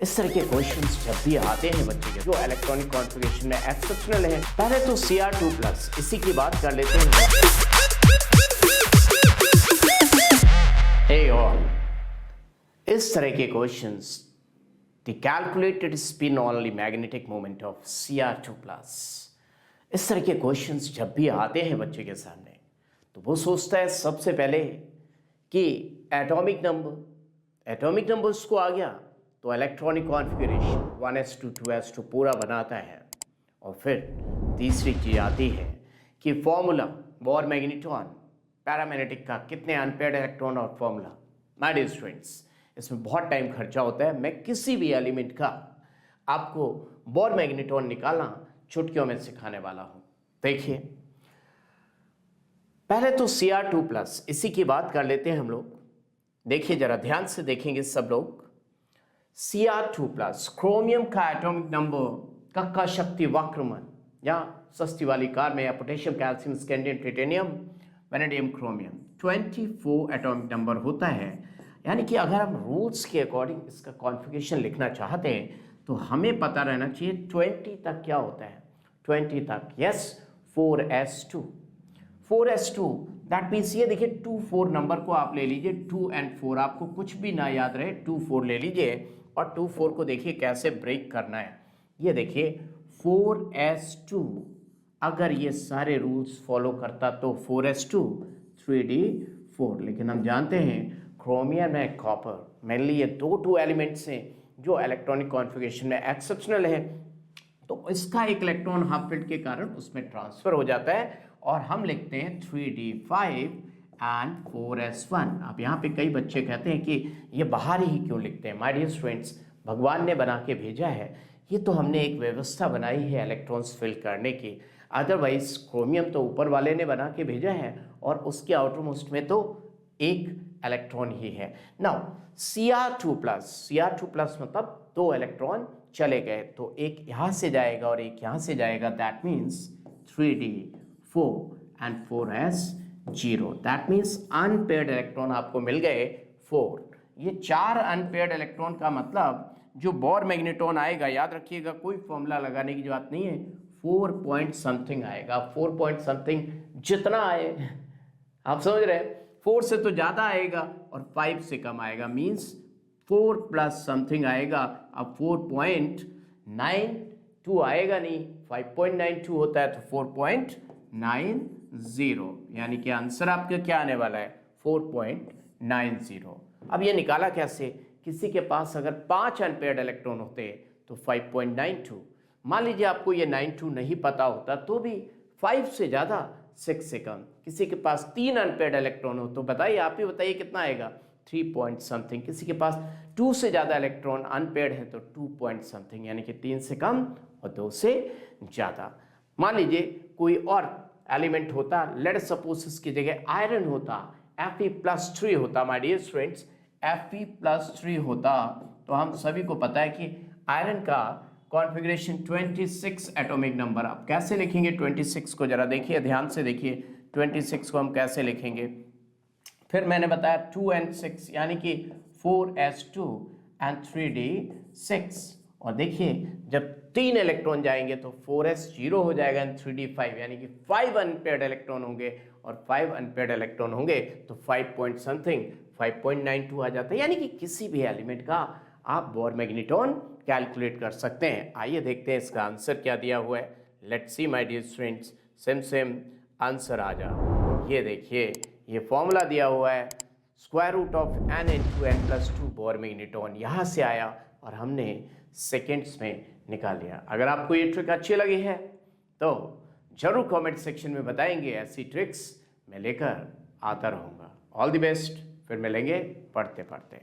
इस तरह के क्वेश्चंस जब भी आते हैं बच्चे के जो इलेक्ट्रॉनिक कॉन्फ़िगरेशन में एक्सेप्शनल है, पहले तो Cr2+ इसी की बात कर लेते हैं। Hey all, इस तरह के questions the calculated spin only magnetic moment of Cr2+, इस तरह के क्वेश्चंस जब भी आते हैं बच्चे के सामने तो वो सोचता है सबसे पहले कि एटॉमिक नंबर उसको आ गया तो इलेक्ट्रॉनिक कॉन्फ़िगरेशन 1s2 2s2 पूरा बनाता है। और फिर तीसरी चीज़ आती है कि फॉर्मूला बोर मैग्नेट्रॉन पैरामैग्नेटिक का कितने अनपेयर्ड इलेक्ट्रॉन और फॉर्मूला। माय डियर स्टूडेंट्स, इसमें बहुत टाइम खर्चा होता है। मैं किसी भी एलिमेंट का आपको बोर मैग्नेट्रॉन निकालना चुटकियों में सिखाने वाला हूँ। देखिए, पहले तो Cr2+ इसी की बात कर लेते हैं हम लोग। देखिए, जरा ध्यान से देखेंगे सब लोग। Cr2+ क्रोमियम का एटॉमिक नंबर कक्का शक्ति वक्रमन या सस्ती वाली कार में या potassium calcium scandium titanium vanadium chromium 24 atomic number होता है। यानी कि अगर हम रूल्स के अकॉर्डिंग इसका कॉन्फ़िगरेशन लिखना चाहते हैं तो हमें पता रहना चाहिए 20 तक क्या होता है। 20 तक यस 4s2 दैट मीन्स ये देखिए 2 4 नंबर को आप ले लीजिए, 2 and 4 आपको कुछ भी ना याद रहे 2 4 ले लीजिए और 2 4 को देखिए कैसे ब्रेक करना है। ये देखिए 4s2 अगर ये सारे रूल्स फॉलो करता तो 4s2 3d4, लेकिन हम जानते हैं क्रोमियम में कॉपर मेनली ये दो एलिमेंट्स हैं जो इलेक्ट्रॉनिक कॉन्फ़िगरेशन में एक्सेप्शनल है, तो इसका एक इलेक्ट्रॉन हाफ फील्ड के कारण उसमें ट्रांसफर हो जाता है और हम लिखते हैं 3d5 and 4s1। अब यहाँ पे कई बच्चे कहते हैं कि ये बाहर ही क्यों लिखते हैं। माय डियर स्टूडेंट्स, भगवान ने बना के भेजा है, ये तो हमने एक व्यवस्था बनाई है इलेक्ट्रॉन्स फिल करने की। अदरवाइज क्रोमियम तो ऊपर वाले ने बना के भेजा है और उसके आउटर मोस्ट में तो एक इलेक्ट्रॉन ही है। नाउ Cr2+ मतलब 2 इलेक्ट्रॉन चले गए तो एक यहाँ से जाएगा और एक यहाँ से जाएगा, that means 3d4 and 4s0, that means unpaired electron आपको मिल गए 4। ये 4 अनपेयर्ड इलेक्ट्रॉन का मतलब जो बोर मैग्नेट्रॉन आएगा, याद रखिएगा कोई फॉर्मूला लगाने की बात नहीं है, 4 पॉइंट समथिंग आएगा। 4 पॉइंट समथिंग जितना आए, आप समझ रहे हैं, 4 से तो ज़्यादा आएगा और 5 से कम आएगा, मीन्स 4+ समथिंग आएगा। अब 4.92 आएगा नहीं, 5.92 होता है तो 4.90, यानी कि आंसर आपका क्या आने वाला है 4.90। अब ये निकाला कैसे? किसी के पास अगर 5 अनपेयर्ड इलेक्ट्रॉन होते तो 5.92, मान लीजिए आपको ये 92 नहीं पता होता तो भी 5 से ज़्यादा 6 से कम। किसी के पास 3 अनपेयर्ड इलेक्ट्रॉन हो तो बताइए, आप ही बताइए कितना आएगा 3 पॉइंट समथिंग। किसी के पास 2 से ज़्यादा इलेक्ट्रॉन अनपेयर्ड है तो 2 पॉइंट समथिंग, यानी कि 3 से कम और 2 से ज़्यादा। मान लीजिए कोई और एलिमेंट होता, लेट सपोज इसकी जगह आयरन होता, Fe+3 होता। माय डियर स्टूडेंट्स, Fe+3 होता तो हम सभी को पता है कि आयरन का कॉन्फ़िगरेशन 26 एटॉमिक नंबर। आप कैसे लिखेंगे 26 को, जरा देखिए, ध्यान से देखिए 26 को हम कैसे लिखेंगे। फिर मैंने बताया 2 and 6 यानी कि 4s2 and 3d6। और देखिए जब 3 इलेक्ट्रॉन जाएंगे तो 4s0 हो जाएगा एंड 3d5, यानी कि 5 अनपेयर्ड इलेक्ट्रॉन होंगे और 5 अनपेयर्ड इलेक्ट्रॉन होंगे तो 5 पॉइंट समथिंग 5.92 आ जाता है। यानी कि किसी भी एलिमेंट का आप बोर मैग्नेट्रॉन कैलकुलेट कर सकते हैं। आइए देखते हैं इसका आंसर क्या दिया हुआ है। Let's see my dear students, same answer आ जा। ये देखिए, ये फॉर्मूला दिया हुआ है √n × n+2 बोर मैग्नेट्रॉन यहाँ से आया और हमने सेकेंड्स में निकाल लिया। अगर आपको ये ट्रिक अच्छी लगी है तो जरूर कमेंट सेक्शन में बताएंगे, ऐसी ट्रिक्स मैं लेकर आता रहूँगा। ऑल द बेस्ट, फिर मिलेंगे पढ़ते पढ़ते।